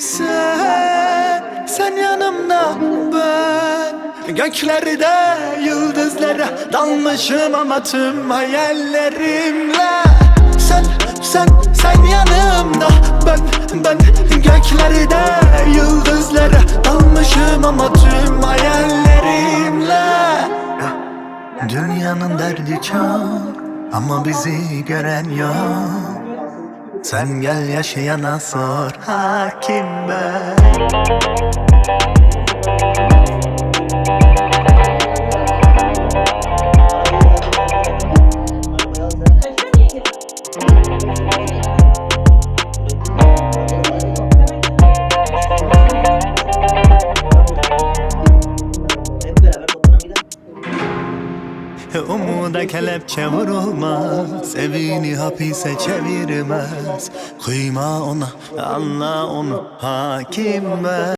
Sen yanımda, ben göklerde yıldızlara dalmışım ama tüm hayallerimle. Sen yanımda, ben göklerde yıldızlara dalmışım ama tüm hayallerimle. Dünyanın derdi çok ama bizi gören yok. Sen gel yaşayana sor, hakim ben. Umuda kelepçe vurulmaz, evini hapise çevirmez. Kıyma ona, anla onu, hakim ben.